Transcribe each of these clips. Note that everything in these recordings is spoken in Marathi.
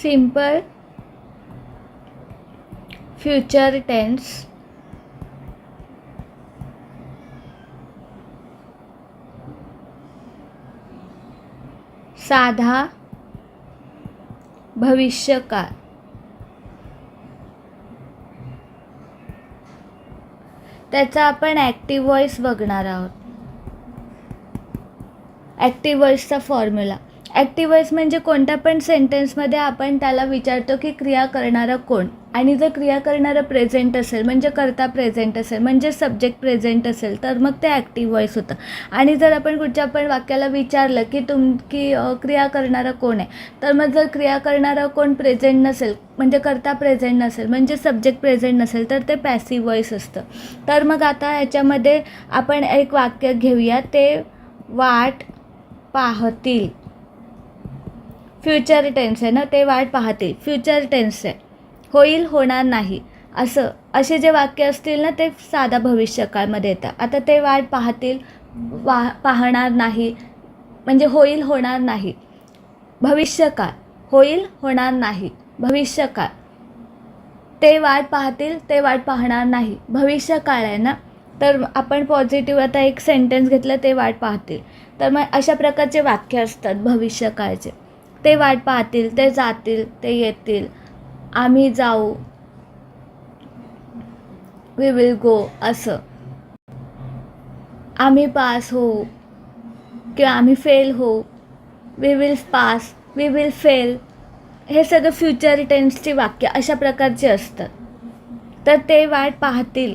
सिंपल फ्युचर टेन्स साधा भविष्यकाळ त्याचा आपण ॲक्टिव्ह व्हॉइस बघणार आहोत. ॲक्टिव्ह व्हॉइसचा फॉर्म्युला. ॲक्टिव्ह व्हॉइस म्हणजे कोणत्या पण सेंटेन्समध्ये आपण त्याला विचारतो की क्रिया करणारा कोण, आणि जर क्रिया करणारा प्रेझेंट असेल म्हणजे कर्ता प्रेझेंट असेल म्हणजे सब्जेक्ट प्रेझेंट असेल तर मग ते ॲक्टिव्ह व्हॉइस होतं. आणि जर आपण कुठच्या पण वाक्याला विचारलं की क्रिया करणारा कोण आहे, तर मग जर क्रिया करणारा कोण प्रेझेंट नसेल म्हणजे कर्ता प्रेझेंट नसेल म्हणजे सब्जेक्ट प्रेझेंट नसेल तर ते पॅसिव्ह व्हॉइस असतं. तर मग आता याच्यामध्ये आपण एक वाक्य घेऊया, ते वाट पाहतील. फ्युचर टेन्स आहे ना, ते वाट पाहतील. फ्युचर टेन्स आहे, होईल होणार नाही असे जे वाक्य असतील ना ते साधा भविष्यकाळमध्ये येतात. आता ते वाट पाहतील, पाहणार नाही म्हणजे होईल होणार नाही. भविष्यकाळ, होईल होणार नाही. भविष्यकाळ, ते वाट पाहतील, ते वाट पाहणार नाही. भविष्यकाळ आहे ना, तर आपण पॉझिटिव्ह आता एक सेंटेन्स घेतलं, ते वाट पाहतील. तर मग अशा प्रकारचे वाक्य असतात भविष्यकाळचे. ते वाट पाहतील, ते जातील, ते येतील, आम्ही जाऊ, वी विल गो असं. आम्ही पास होऊ किंवा आम्ही फेल होऊ, we will pass, we will fail. हे सगळं फ्युचर टेन्सची वाक्य अशा प्रकारचे असतात. तर ते वाट पाहतील,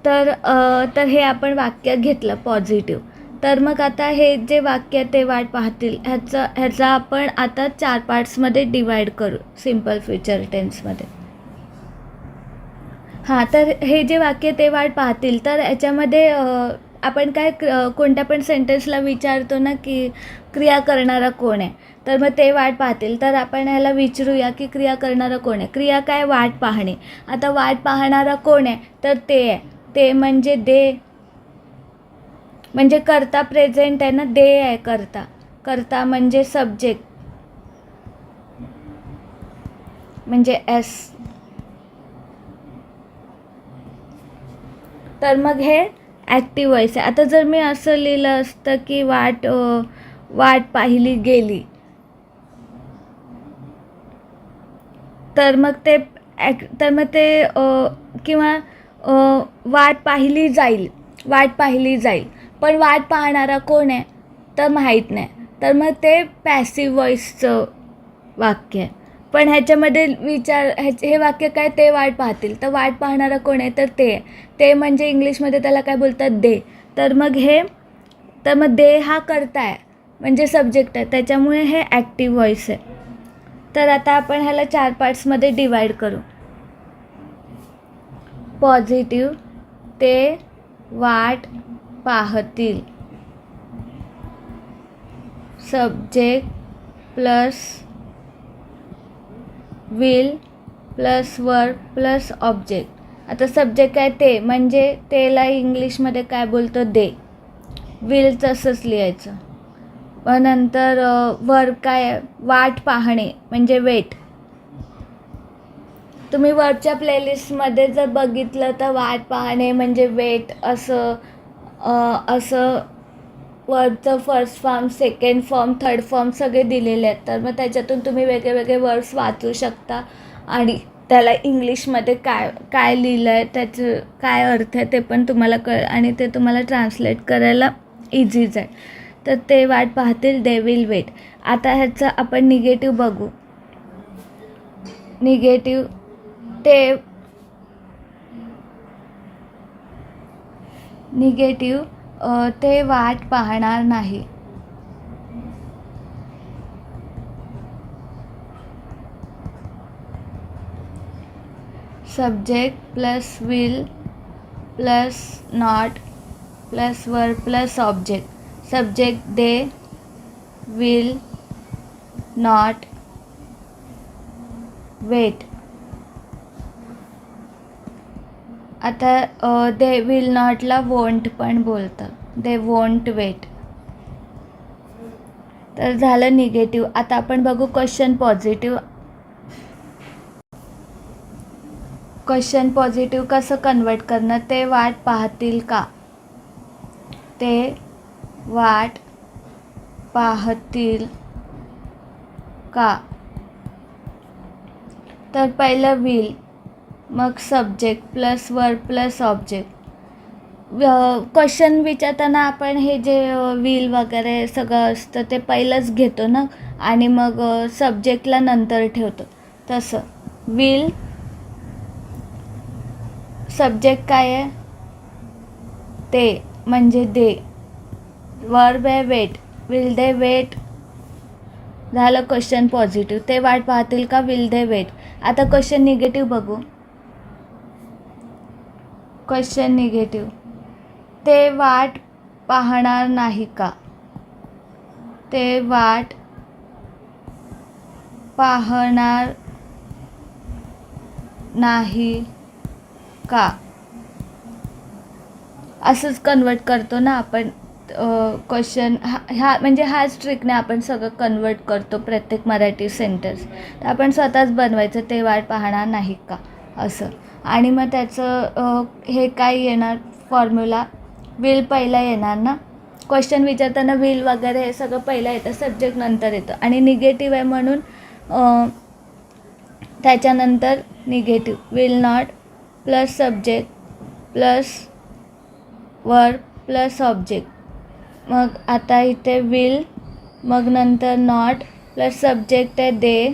तर हे आपण वाक्य घेतलं पॉझिटिव्ह. तर मग आता हे जे वाक्य ते वाट पाहतील ह्याचा आपण आता 4 पार्ट्समध्ये डिवाइड करू सिंपल फ्युचर टेन्समध्ये. हां, तर हे जे वाक्य ते वाट पाहतील, तर याच्यामध्ये आपण काय कोणत्या पण सेंटेन्सला विचारतो ना की क्रिया करणारा कोण आहे, तर मग ते वाट पाहतील. तर आपण ह्याला विचारूया की क्रिया करणारा कोण आहे. क्रिया काय, वाट पाहणे. आता वाट पाहणारा कोण आहे, तर ते आहे. ते म्हणजे दे, म्हणजे कर्ता प्रेझेंट आहे ना, दे आहे कर्ता. कर्ता म्हणजे सब्जेक्ट म्हणजे एस. तर मग हे ॲक्टिव्ह व्हॉइस आहे. आता जर मी असं लिहिलं असतं की वाट पाहिली गेली, तर मग ते किंवा वाट पाहिली जाईल, वाट पाहिली जाईल. पण वाट पाहणारा कोण आहे तर माहीत नाही. तर मग ते पॅसिव्ह व्हॉइसचं वाक्य आहे. पण ह्याच्यामध्ये हे वाक्य काय, ते वाट पाहतील. तर वाट पाहणारा कोण आहे तर ते आहे. ते म्हणजे इंग्लिशमध्ये त्याला काय बोलतात, दे. तर मग दे हा कर्ता आहे म्हणजे सब्जेक्ट आहे, त्याच्यामुळे हे ॲक्टिव्ह व्हॉइस आहे. तर आता आपण ह्याला 4 पार्ट्समध्ये डिवाइड करू. पॉझिटिव्ह, ते वाट पाहतील. Subject plus will plus verb plus object. आता सब्जेक्ट काय, ते म्हणजे तेला इंग्लिशमध्ये काय बोलतो, दे. विल तसंच लिहायचं. व नंतर वर्ब काय, वाट पाहणे म्हणजे वेट. तुम्ही वर्बच्या प्लेलिस्टमध्ये जर बघितलं तर वाट पाहणे म्हणजे वेट असं वर्बचं first form, second form, third form सगळे दिलेले आहेत. तर मग त्याच्यातून तुम्ही वेगळे वर्ड्स वाचू शकता आणि त्याला इंग्लिशमध्ये काय लिहिलं आहे, त्याचं काय अर्थ आहे ते पण तुम्हाला आणि ते तुम्हाला ट्रान्सलेट करायला इझीच आहे. तर ते वाट पाहतील, दे विल वेट. आता ह्याचं आपण निगेटिव्ह बघू. निगेटिव्ह, ते वाट पाहणार नाही. Subject plus will plus not plus verb plus object. Subject they, will not, wait. आता दे विल नॉटला वोंट पण बोलतात, दे वोंट वेट. तर झालं निगेटिव्ह. आता आपण बघू क्वेश्चन पॉझिटिव्ह. क्वेश्चन पॉझिटिव्ह कसं कन्वर्ट करणं, ते वाट पाहतील का, ते वाट पाहतील का. तर पहिलं विल, मग subject plus verb plus object. Question विचारताना आपण हे जे विल वगैरे सगळं असतं ते पहिलंच घेतो ना, आणि मग सब्जेक्टला नंतर ठेवतो. तसं विल, सब्जेक्ट काय आहे, ते म्हणजे दे. वर्ब आहे वेट, विल दे वेट. झालं क्वेश्चन पॉझिटिव्ह, ते वाट पाहतील का, विल दे वेट. आता क्वेश्चन निगेटिव्ह बघू. क्वेश्चन निगेटिव्ह, ते वाट पाहणार नाही का, ते वाट पाहणार नाही का. असंच कन्वर्ट करतो ना आपण क्वेश्चन. ह्या म्हणजे ह्याच ट्रिकने आपण सगळं कन्वर्ट करतो प्रत्येक मराठी सेंटेन्स. तर आपण स्वतःच बनवायचं, ते वाट पाहणार नाही का असं. आणि मग त्याचं हे काय येणार फॉर्म्युला, विल पहिला येणार ना. क्वेश्चन विचारताना विल वगैरे हे सगळं पहिलं येतं, सब्जेक्ट नंतर येतं. आणि निगेटिव्ह आहे म्हणून त्याच्यानंतर negative, will not plus subject plus verb plus object. मग आता इथे विल, मग नंतर नॉट प्लस सब्जेक्ट आहे दे,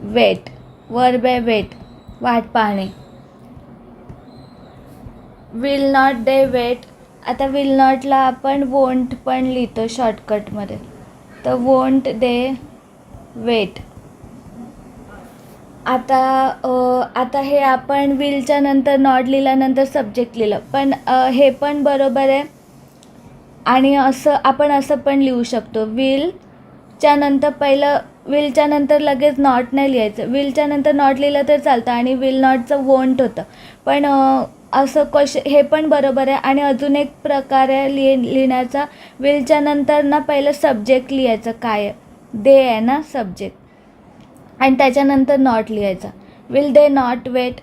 वेट, वर्ब आहे वेट, वाट पाहणे. Will not they wait. आता विल नॉटला आपण वोंट पण लिहितो शॉर्टकटमध्ये, तर वोंट दे वेट. आता हे आपण विलच्या नंतर नॉट लिहिल्यानंतर सब्जेक्ट लिहिलं, पण हे पण बरोबर आहे. आणि आपण असं पण लिहू शकतो, विलच्या नंतर पहिलं, विलच्या नंतर लगेच नॉट नाही लिहायचं. विलच्या नंतर नॉट लिहिलं तर चालतं आणि विल नॉटचं वोंट होतं. पण असं हे पण बरोबर आहे. आणि अजून एक प्रकार आहे लिहिण्याचा, विलच्या नंतर ना पहिलं सब्जेक्ट लिहायचं, काय आहे, दे आहे ना सब्जेक्ट, आणि त्याच्यानंतर नॉट लिहायचा. विल दे नॉट वेट,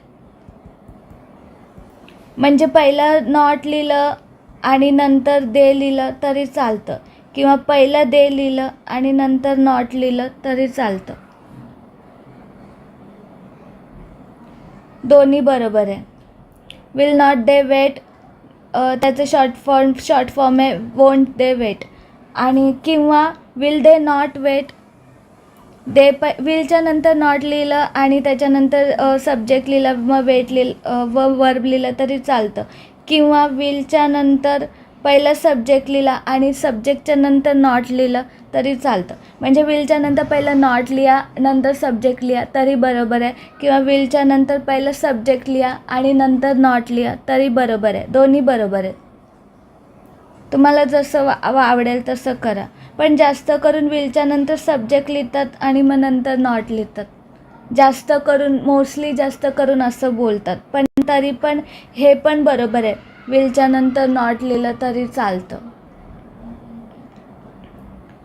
म्हणजे पहिलं नॉट लिहिलं आणि नंतर दे लिहिलं तरी चालतं, किंवा पहिलं दे लिहिलं आणि नंतर नॉट लिहिलं तरी चालतं. दोन्ही बरोबर आहे. विल नॉट दे वेट, त्याचं शॉर्ट फॉर्म आहे वोंट दे वेट. आणि किंवा विल दे नॉट वेट, विलच्या नंतर नॉट लिहिलं आणि त्याच्यानंतर सब्जेक्ट लिहिलं, मग वेट वर्ब लिहिलं तरी चालतं. किंवा विलच्या नंतर पहिलं सब्जेक्ट लिहिला आणि सब्जेक्टच्या नंतर नॉट लिहिलं तरी चालतं. म्हणजे विलच्या नंतर पहिलं नॉट लिहा, नंतर सब्जेक्ट लिहा तरी बरोबर आहे. किंवा विलच्या नंतर पहिलं सब्जेक्ट लिहा आणि नंतर नॉट लिहा तरी बरोबर आहे. दोन्ही बरोबर आहे. तुम्हाला जसं आवडेल तसं करा. पण जास्त करून विलच्या नंतर सब्जेक्ट लिहितात आणि मग नंतर नॉट लिहितात. मोस्टली जास्त करून असं बोलतात. पण तरी पण हे पण बरोबर आहे, विलच्या नंतर नॉट लिहिलं तरी चालतं.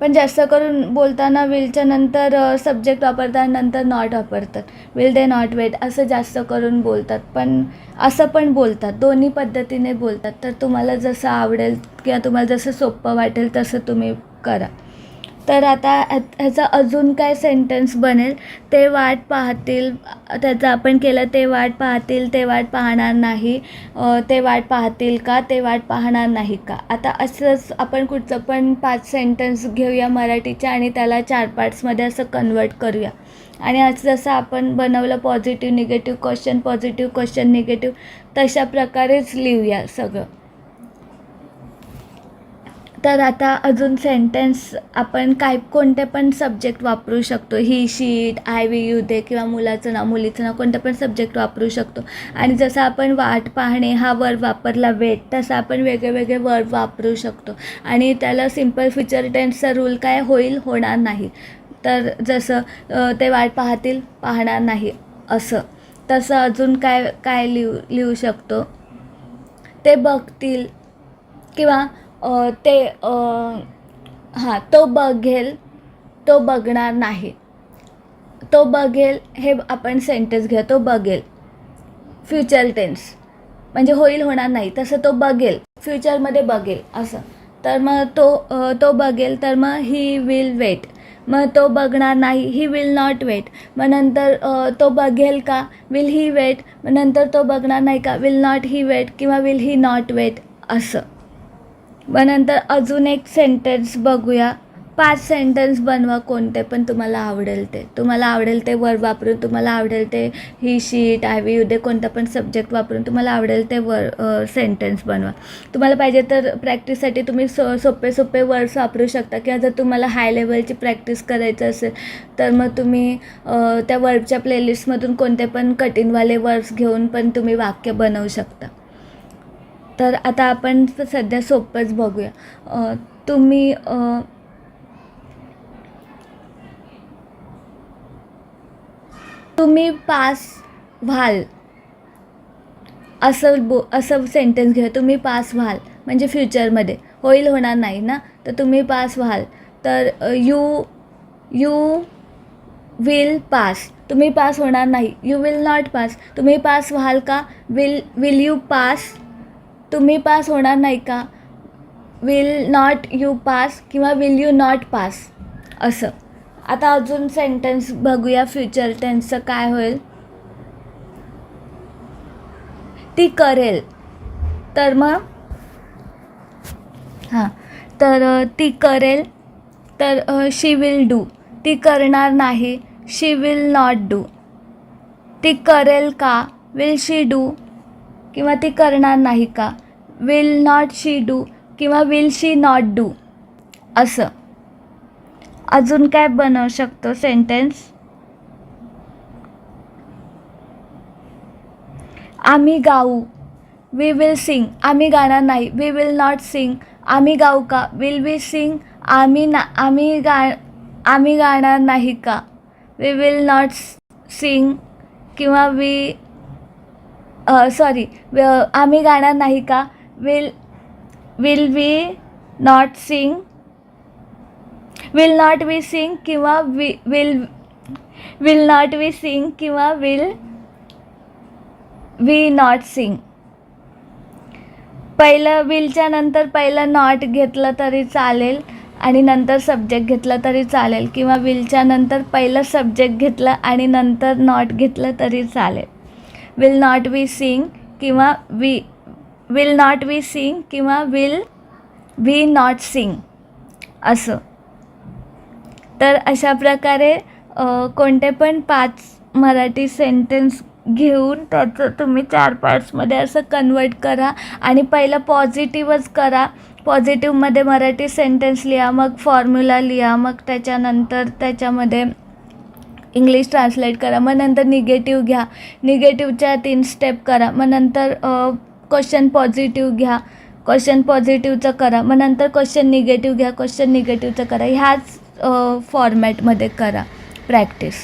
पण जास्त करून बोलताना विलच्या नंतर सब्जेक्ट वापरतात, नंतर नॉट वापरतात. विल दे नॉट वेट असं जास्त करून बोलतात. पण असं पण बोलतात, दोन्ही पद्धतीने बोलतात. तर तुम्हाला जसं आवडेल किंवा तुम्हाला जसं सोपं वाटेल तसं तुम्ही करा. तर आता ह्याचा अजून काय सेंटेन्स बनेल, ते वाट पाहतील. त्याचं आपण केलं, ते वाट पाहतील, ते वाट पाहणार नाही, ते वाट पाहतील का, ते वाट पाहणार नाही का. आता असंच आपण कुठचं पण 5 सेंटेन्स घेऊया मराठीचे आणि त्याला 4 पार्ट्समध्ये असं कन्वर्ट करूया. आणि असं जसं आपण बनवलं positive negative question positive question negative, तशा प्रकारेच लिहूया सगळं. तर आता अजून सेंटेन्स आपण कोणते पण सब्जेक्ट वापरू शकतो. ही, शी, आय, वी, यू, दे, किंवा मुलाचं नाव मुलीचं नाव कोणतं पण सब्जेक्ट वापरू शकतो. आणि जसं आपण वाट पाहणे हा वर्ब वापरला वेट, तसं आपण वेगळे वर्ब वापरू शकतो. आणि त्याला सिम्पल फ्युचर टेन्सचा रूल काय, होईल होणार नाही. तर जसं ते वाट पाहतील पाहणार नाही असं. तसं अजून काय लिहू शकतो, ते बघतील, किंवा तो बघेल तो बघणार नाही. तो बघेल हे आपण सेंटेन्स घ्या, तो बघेल. फ्युचर टेन्स म्हणजे होईल होणार नाही, तसं तो बघेल, फ्युचरमध्ये बघेल असं. तर मग तो बघेल, तर मग ही विल वेट. मग तो बघणार नाही, ही विल नॉट वेट. मग नंतर तो बघेल का, विल ही वेट. मग नंतर तो बघणार नाही का, विल नॉट ही वेट किंवा विल ही नॉट वेट असं. मग नंतर अजून एक सेंटेन्स बघूया. 5 सेंटेन्स बनवा, कोणते पण तुम्हाला आवडेल ते वर्ब वापरून, तुम्हाला आवडेल ते he she it I we you they कोणता पण सब्जेक्ट वापरून तुम्हाला आवडेल ते सेंटेन्स बनवा. तुम्हाला पाहिजे तर प्रॅक्टिससाठी तुम्ही सोपे वर्ड्स वापरू शकता, किंवा जर तुम्हाला हाय लेवलची प्रॅक्टिस करायचं असेल तर मग तुम्ही त्या वर्बच्या प्लेलिस्टमधून कोणते पण कठीणवाले वर्ड्स घेऊन पण तुम्ही वाक्य बनवू शकता. तर आता आपण सध्या सोपंच बघूया. तुम्ही पास व्हाल असं सेंटेन्स घ्या. तुम्ही पास व्हाल म्हणजे फ्युचरमध्ये, होईल होणार नाही ना, तर तुम्ही पास व्हाल. तर यू विल पास. तुम्ही पास होणार नाही, यू विल नॉट पास. तुम्ही पास व्हाल का, विल यू पास. तुम्ही पास होणार नाही का, विल नॉट यू पास किंवा विल यू नॉट पास असं. आता अजून सेंटेन्स बघूया फ्युचर टेन्सचं काय होईल. ती करेल. तर मग ती करेल, तर शी विल डू. ती करणार नाही, शी विल नॉट डू. ती करेल का, विल शी डू किंवा ती करणार नाही का, विल नॉट शी डू किंवा विल शी नॉट डू असं. अजून काय बनवू शकतो सेंटेन्स. आम्ही गाऊ, वी विल सिंग. आम्ही गाणार नाही, वी विल नॉट सिंग. आम्ही गाऊ का, विल वी सिंग. आम्ही गाणार नाही का, वी विल नॉट सिंग किंवा आम्ही गाणार नाही का, will we not sing. Will not we sing किंवा विल नॉट वी सिंग किंवा विल वी नॉट सिंग. पहिलं विलच्या नंतर पहिलं नॉट घेतलं तरी चालेल आणि नंतर सब्जेक्ट घेतलं तरी चालेल, किंवा विलच्या नंतर पहिलं सब्जेक्ट घेतलं आणि नंतर नॉट घेतलं तरी चालेल. विल नॉट वी सिंग किंवा विल नॉट वी सिंग किंवा विल वी नॉट सिंग असं. तर अशा प्रकारे कोणते पण 5 मराठी सेंटेन्स घेऊन त्याचं तुम्ही 4 पार्ट्समध्ये असं कन्वर्ट करा आणि पहिलं पॉझिटिव्हच करा. पॉझिटिव्हमध्ये मराठी सेंटेन्स लिहा, मग फॉर्म्युला लिहा, मग त्याच्यानंतर त्याच्यामध्ये इंग्लिश ट्रान्सलेट करा. मग नंतर निगेटिव्ह घ्या, निगेटिव्हच्या 3 स्टेप करा. मग नंतर क्वेश्चन पॉझिटिव्ह घ्या, क्वेश्चन पॉझिटिव्हचं करा. मग नंतर क्वेश्चन निगेटिव्ह घ्या, क्वेश्चन निगेटिव्हचं करा. ह्याच फॉर्मॅटमध्ये करा प्रॅक्टिस.